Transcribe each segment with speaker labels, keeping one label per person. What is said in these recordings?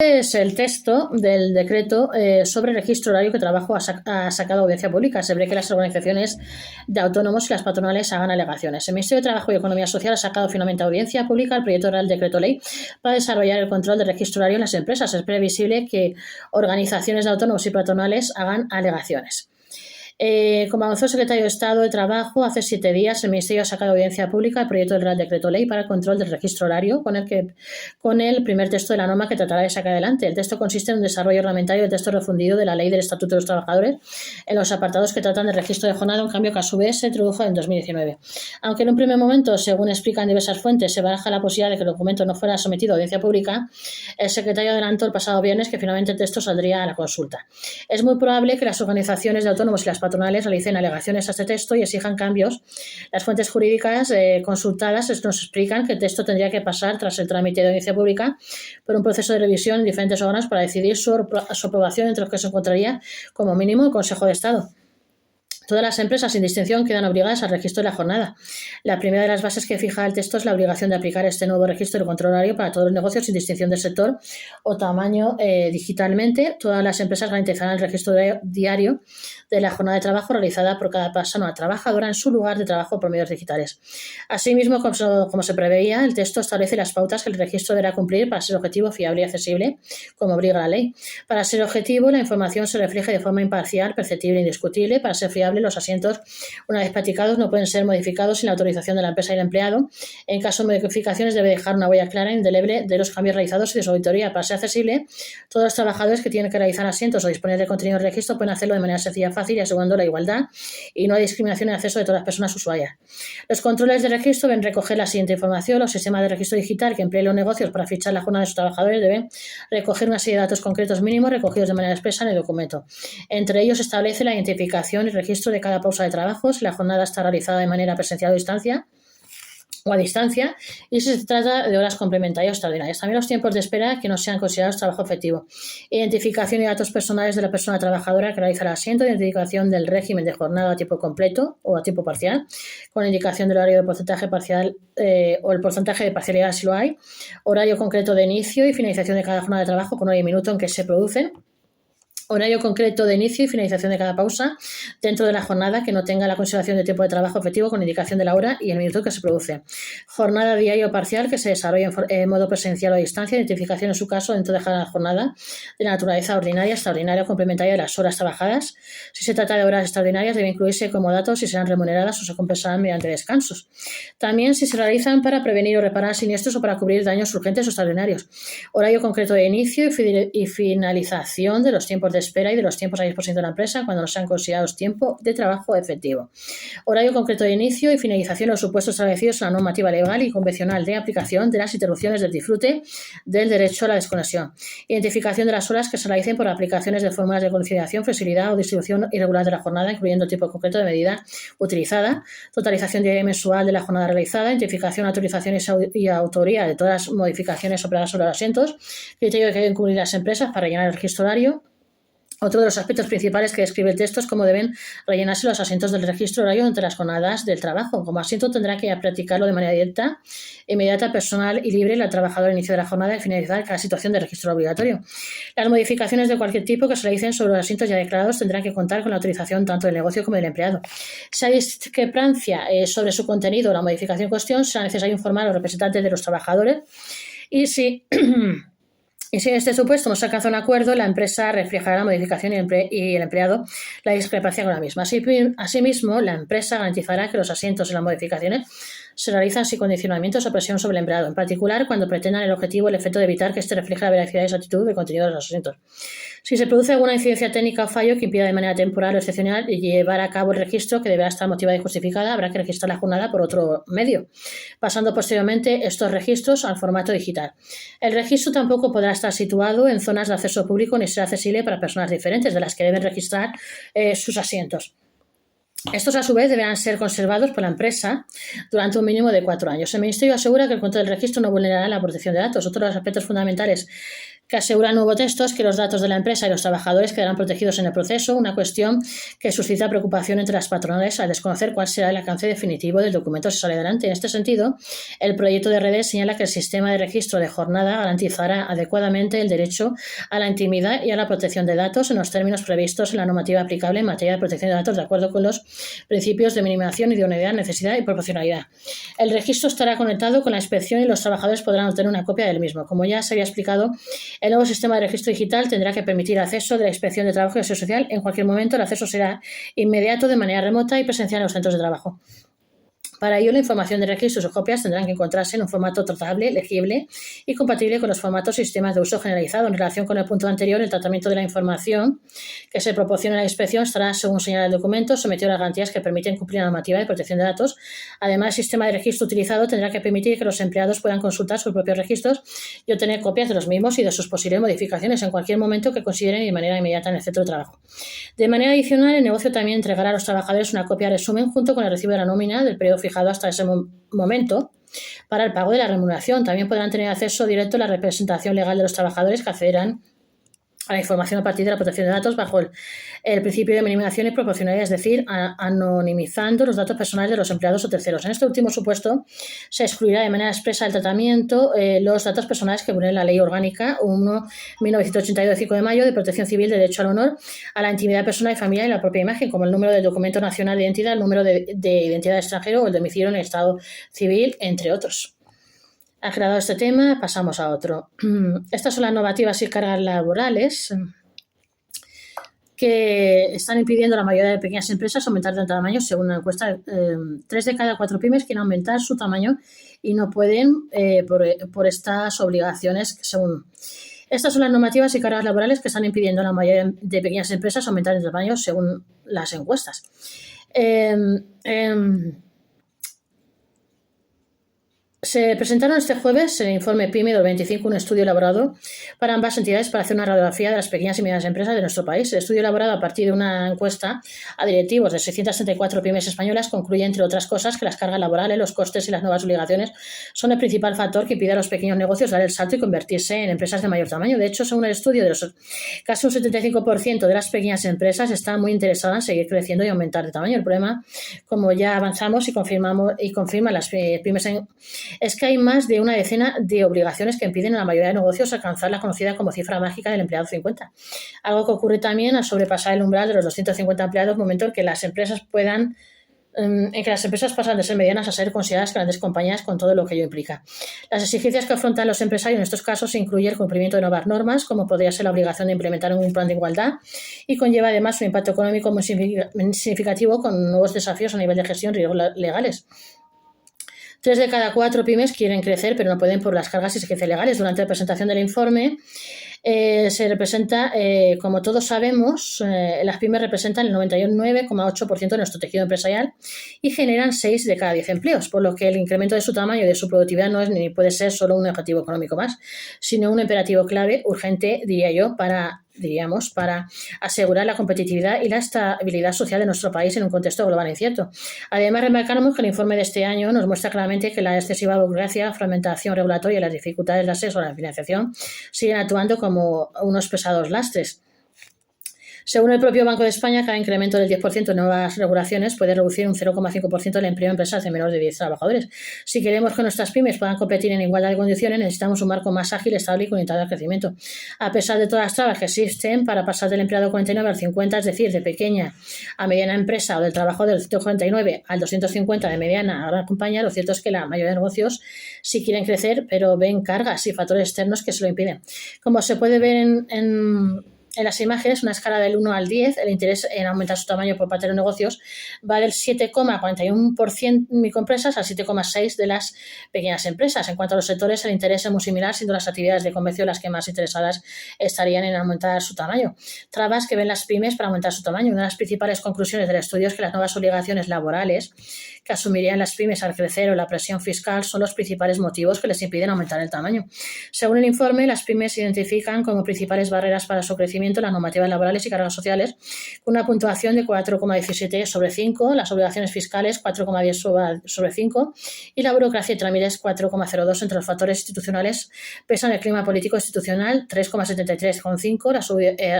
Speaker 1: Es el texto del decreto sobre el registro horario que trabajo ha sacado audiencia pública. Se ve que las organizaciones de autónomos y las patronales hagan alegaciones. El Ministerio de Trabajo y Economía Social ha sacado finalmente audiencia pública el proyecto del decreto ley para desarrollar el control del registro horario en las empresas. Es previsible que organizaciones de autónomos y patronales hagan alegaciones. Como avanzó el secretario de Estado de Trabajo, hace 7 días el Ministerio ha sacado audiencia pública el proyecto del Real Decreto Ley para el control del registro horario, con el primer texto de la norma que tratará de sacar adelante. El texto consiste en un desarrollo reglamentario del texto refundido de la Ley del Estatuto de los Trabajadores en los apartados que tratan del registro de jornada, un cambio que a su vez se introdujo en 2019. Aunque en un primer momento, según explican diversas fuentes, se baraja la posibilidad de que el documento no fuera sometido a audiencia pública, el secretario adelantó el pasado viernes que finalmente el texto saldría a la consulta. Es muy probable que las organizaciones de autónomos y las patronales realicen alegaciones a este texto y exijan cambios. Las fuentes jurídicas consultadas nos explican que el texto tendría que pasar, tras el trámite de audiencia pública, por un proceso de revisión en diferentes órganos para decidir su aprobación, entre los que se encontraría como mínimo el Consejo de Estado. Todas las empresas, sin distinción, quedan obligadas al registro de la jornada. La primera de las bases que fija el texto es la obligación de aplicar este nuevo registro de control horario para todos los negocios, sin distinción de sector o tamaño, digitalmente. Todas las empresas garantizarán el registro diario de la jornada de trabajo realizada por cada persona trabajadora en su lugar de trabajo por medios digitales. Asimismo, como se preveía, el texto establece las pautas que el registro deberá cumplir para ser objetivo, fiable y accesible, como obliga la ley. Para ser objetivo, la información se refleje de forma imparcial, perceptible e indiscutible. Para ser fiable, los asientos, una vez practicados, no pueden ser modificados sin la autorización de la empresa y el empleado. En caso de modificaciones, debe dejar una huella clara e indeleble de los cambios realizados y de su auditoría. Para ser accesible, todos los trabajadores que tienen que realizar asientos o disponer de contenido del registro pueden hacerlo de manera sencilla, fácil y asegurando la igualdad y no hay discriminación en el acceso de todas las personas usuarias. Los controles de registro deben recoger la siguiente información. Los sistemas de registro digital que empleen los negocios para fichar la jornada de sus trabajadores deben recoger una serie de datos concretos mínimos recogidos de manera expresa en el documento. Entre ellos se establece la identificación y registro de cada pausa de trabajo, si la jornada está realizada de manera presencial o a distancia, y si se trata de horas complementarias o extraordinarias. También los tiempos de espera que no sean considerados trabajo efectivo. Identificación y datos personales de la persona trabajadora que realiza el asiento, identificación del régimen de jornada a tiempo completo o a tiempo parcial, con indicación del horario de porcentaje parcial o el porcentaje de parcialidad si lo hay, horario concreto de inicio y finalización de cada jornada de trabajo con hora y minuto en que se producen, horario concreto de inicio y finalización de cada pausa dentro de la jornada que no tenga la consideración de tiempo de trabajo efectivo con indicación de la hora y el minuto que se produce. Jornada diaria o parcial que se desarrolla en modo presencial o a distancia. Identificación en su caso dentro de cada jornada de la naturaleza ordinaria, extraordinaria o complementaria de las horas trabajadas. Si se trata de horas extraordinarias debe incluirse como datos si serán remuneradas o se compensarán mediante descansos. También si se realizan para prevenir o reparar siniestros o para cubrir daños urgentes o extraordinarios. Horario concreto de inicio y finalización de los tiempos de espera y de los tiempos a disposición de la empresa cuando no sean considerados tiempo de trabajo efectivo. Horario concreto de inicio y finalización de los supuestos establecidos en la normativa legal y convencional de aplicación de las interrupciones del disfrute del derecho a la desconexión. Identificación de las horas que se realicen por aplicaciones de fórmulas de conciliación, flexibilidad o distribución irregular de la jornada, incluyendo el tipo concreto de medida utilizada. Totalización diaria y mensual de la jornada realizada. Identificación, autorización y autoría de todas las modificaciones operadas sobre los asientos. Criterio que deben cubrir las empresas para rellenar el registro horario. Otro de los aspectos principales que describe el texto es cómo deben rellenarse los asientos del registro horario entre las jornadas del trabajo. Como asiento tendrá que practicarlo de manera directa, inmediata, personal y libre la trabajadora al inicio de la jornada y finalizar cada situación de registro obligatorio. Las modificaciones de cualquier tipo que se realicen sobre los asientos ya declarados tendrán que contar con la autorización tanto del negocio como del empleado. Si hay discrepancia sobre su contenido o la modificación en cuestión, será necesario informar a los representantes de los trabajadores y si en este supuesto no se alcanza un acuerdo, la empresa reflejará la modificación y el empleado la discrepancia con la misma. Asimismo, la empresa garantizará que los asientos y las modificaciones se realizan sin condicionamientos o presión sobre el empleado, en particular cuando pretendan el objetivo el efecto de evitar que éste refleje la veracidad y exactitud del contenido de los asientos. Si se produce alguna incidencia técnica o fallo que impida de manera temporal o excepcional llevar a cabo el registro, que deberá estar motivada y justificada, habrá que registrar la jornada por otro medio, pasando posteriormente estos registros al formato digital. El registro tampoco podrá estar situado en zonas de acceso público ni será accesible para personas diferentes de las que deben registrar sus asientos. Estos, a su vez, deberán ser conservados por la empresa durante un mínimo de 4 años. El Ministerio asegura que el control del registro no vulnerará la protección de datos. Otro de los aspectos fundamentales que asegura el nuevo texto es que los datos de la empresa y los trabajadores quedarán protegidos en el proceso, una cuestión que suscita preocupación entre las patronales al desconocer cuál será el alcance definitivo del documento si sale adelante. En este sentido, el proyecto de redes señala que el sistema de registro de jornada garantizará adecuadamente el derecho a la intimidad y a la protección de datos en los términos previstos en la normativa aplicable en materia de protección de datos de acuerdo con los principios de minimización, idoneidad, necesidad y proporcionalidad. El registro estará conectado con la inspección y los trabajadores podrán obtener una copia del mismo. Como ya se había explicado, el nuevo sistema de registro digital tendrá que permitir acceso de la Inspección de Trabajo y Seguridad Social en cualquier momento. El acceso será inmediato de manera remota y presencial en los centros de trabajo. Para ello, la información de registros o copias tendrán que encontrarse en un formato tratable, legible y compatible con los formatos y sistemas de uso generalizado. En relación con el punto anterior, el tratamiento de la información que se proporciona en la inspección estará, según señala el documento, sometido a las garantías que permiten cumplir la normativa de protección de datos. Además, el sistema de registro utilizado tendrá que permitir que los empleados puedan consultar sus propios registros y obtener copias de los mismos y de sus posibles modificaciones en cualquier momento que consideren y de manera inmediata en el centro de trabajo. De manera adicional, el negocio también entregará a los trabajadores una copia de resumen junto con el recibo de la nómina del periodo fijado hasta ese momento para el pago de la remuneración. También podrán tener acceso directo a la representación legal de los trabajadores que accederán a la información a partir de la protección de datos bajo el principio de minimización y proporcionalidad, es decir, anonimizando los datos personales de los empleados o terceros. En este último supuesto, se excluirá de manera expresa del tratamiento los datos personales que vulneren la Ley Orgánica 1-1982 de 5 de mayo de Protección Civil, de Derecho al Honor, a la intimidad personal y familiar y la propia imagen, como el número del documento nacional de identidad, el número de identidad de extranjero o el domicilio en el Estado civil, entre otros. Aclarado este tema, pasamos a otro. Estas son las normativas y cargas laborales que están impidiendo a la mayoría de pequeñas empresas aumentar de tamaño. Según una encuesta, 3 de cada 4 pymes quieren aumentar su tamaño y no pueden por estas obligaciones. Estas son las normativas y cargas laborales que están impidiendo a la mayoría de pequeñas empresas aumentar de tamaño según las encuestas. Se presentaron este jueves en el informe PYME 2025 un estudio elaborado para ambas entidades para hacer una radiografía de las pequeñas y medianas empresas de nuestro país. El estudio elaborado a partir de una encuesta a directivos de 634 pymes españolas concluye, entre otras cosas, que las cargas laborales, los costes y las nuevas obligaciones son el principal factor que impide a los pequeños negocios dar el salto y convertirse en empresas de mayor tamaño. De hecho, según el estudio, casi un 75% de las pequeñas empresas están muy interesadas en seguir creciendo y aumentar de tamaño. El problema, como ya avanzamos y confirman las pymes es que hay más de una decena de obligaciones que impiden a la mayoría de negocios alcanzar la conocida como cifra mágica del empleado 50. Algo que ocurre también al sobrepasar el umbral de los 250 empleados, momento en que las empresas pasan de ser medianas a ser consideradas grandes compañías con todo lo que ello implica. Las exigencias que afrontan los empresarios en estos casos incluyen el cumplimiento de nuevas normas, como podría ser la obligación de implementar un plan de igualdad, y conlleva además un impacto económico muy significativo con nuevos desafíos a nivel de gestión y riesgos legales. 3 de cada 4 pymes quieren crecer, pero no pueden por las cargas y exigencias legales. Durante la presentación del informe se representa, como todos sabemos, las pymes representan el 99,8% de nuestro tejido empresarial y generan 6 de cada 10 empleos, por lo que el incremento de su tamaño y de su productividad no es ni puede ser solo un objetivo económico más, sino un imperativo clave, urgente, diría yo, para asegurar la competitividad y la estabilidad social de nuestro país en un contexto global incierto. Además, remarcamos que el informe de este año nos muestra claramente que la excesiva burocracia, fragmentación regulatoria y las dificultades de acceso a la financiación siguen actuando como unos pesados lastres. Según el propio Banco de España, cada incremento del 10% de nuevas regulaciones puede reducir un 0,5% del empleo en empresas de menos de 10 trabajadores. Si queremos que nuestras pymes puedan competir en igualdad de condiciones, necesitamos un marco más ágil, estable y orientado al crecimiento. A pesar de todas las trabas que existen para pasar del empleado 49 al 50, es decir, de pequeña a mediana empresa o del trabajo del 149 al 250 de mediana a gran compañía, lo cierto es que la mayoría de negocios sí quieren crecer, pero ven cargas y factores externos que se lo impiden. Como se puede ver en las imágenes, una escala del 1 al 10, el interés en aumentar su tamaño por parte de los negocios va del 7,41% microempresas al 7,6% de las pequeñas empresas. En cuanto a los sectores, el interés es muy similar, siendo las actividades de comercio las que más interesadas estarían en aumentar su tamaño. Trabas que ven las pymes para aumentar su tamaño. Una de las principales conclusiones del estudio es que las nuevas obligaciones laborales que asumirían las pymes al crecer o la presión fiscal son los principales motivos que les impiden aumentar el tamaño. Según el informe, las pymes se identifican como principales barreras para su crecimiento cumplimiento de las normativas laborales y cargas sociales, con una puntuación de 4,17 sobre 5, las obligaciones fiscales 4,10 sobre 5 y la burocracia y trámites 4,02. Entre los factores institucionales pesan el clima político institucional 3,73,5, las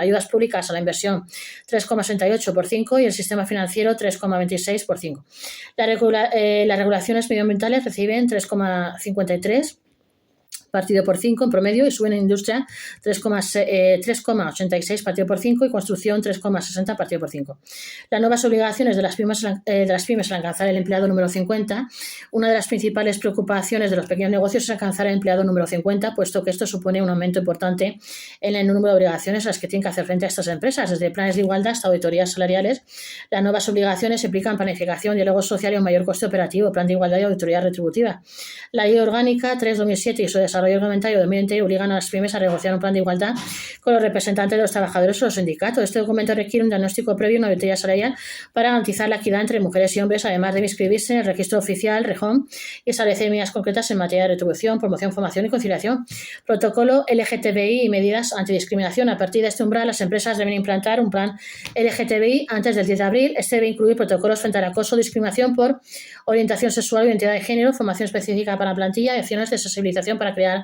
Speaker 1: ayudas públicas a la inversión 3,68 por 5 y el sistema financiero 3,26 por 5. Las regulaciones medioambientales reciben 3,53 partido por 5 en promedio y suben en industria 3,86 partido por 5 y construcción 3,60 partido por 5. Las nuevas obligaciones de las pymes al alcanzar el empleado número 50. Una de las principales preocupaciones de los pequeños negocios es alcanzar el empleado número 50, puesto que esto supone un aumento importante en el número de obligaciones a las que tienen que hacer frente a estas empresas, desde planes de igualdad hasta auditorías salariales. Las nuevas obligaciones implican planificación, diálogo social y un mayor coste operativo, plan de igualdad y auditoría retributiva. La Ley Orgánica 3/2007 y su desarrollo reglamentario 2020 obligan a las pymes a negociar un plan de igualdad con los representantes de los trabajadores o los sindicatos. Este documento requiere un diagnóstico previo y una auditoría salarial para garantizar la equidad entre mujeres y hombres, además de inscribirse en el registro oficial REJOM y establecer medidas concretas en materia de retribución, promoción, formación y conciliación. Protocolo LGTBI y medidas antidiscriminación. A partir de este umbral, las empresas deben implantar un plan LGTBI antes del 10 de abril. Este debe incluir protocolos frente al acoso, discriminación por orientación sexual o identidad de género, formación específica para la plantilla y acciones de sensibilización para crear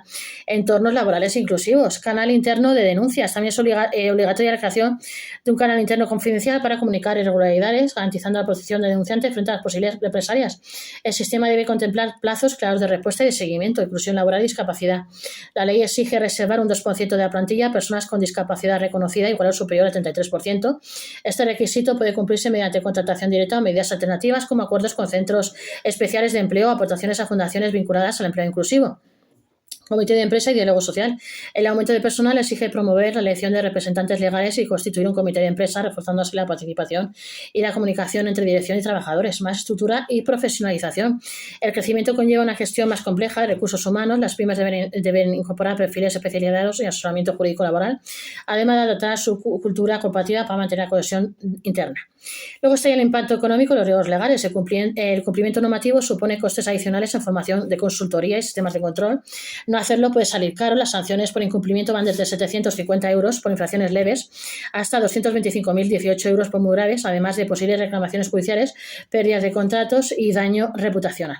Speaker 1: entornos laborales inclusivos. Canal interno de denuncias. También es obligatoria la creación de un canal interno confidencial para comunicar irregularidades, garantizando la protección del denunciante frente a las posibles represalias. El sistema debe contemplar plazos claros de respuesta y de seguimiento, inclusión laboral y discapacidad. La ley exige reservar un 2% de la plantilla a personas con discapacidad reconocida igual o superior al 33%. Este requisito puede cumplirse mediante contratación directa o medidas alternativas como acuerdos con centros especiales de empleo o aportaciones a fundaciones vinculadas al empleo inclusivo. Comité de empresa y diálogo social. El aumento de personal exige promover la elección de representantes legales y constituir un comité de empresa, reforzando así la participación y la comunicación entre dirección y trabajadores, más estructura y profesionalización. El crecimiento conlleva una gestión más compleja de recursos humanos. Las pymes deben incorporar perfiles especializados y asesoramiento jurídico laboral, además de adoptar su cultura corporativa para mantener la cohesión interna. Luego está el impacto económico y los riesgos legales. El cumplimiento normativo supone costes adicionales en formación de consultoría y sistemas de control. No hacerlo puede salir caro. Las sanciones por incumplimiento van desde 750 euros por infracciones leves hasta 225.018 euros por muy graves, además de posibles reclamaciones judiciales, pérdidas de contratos y daño reputacional.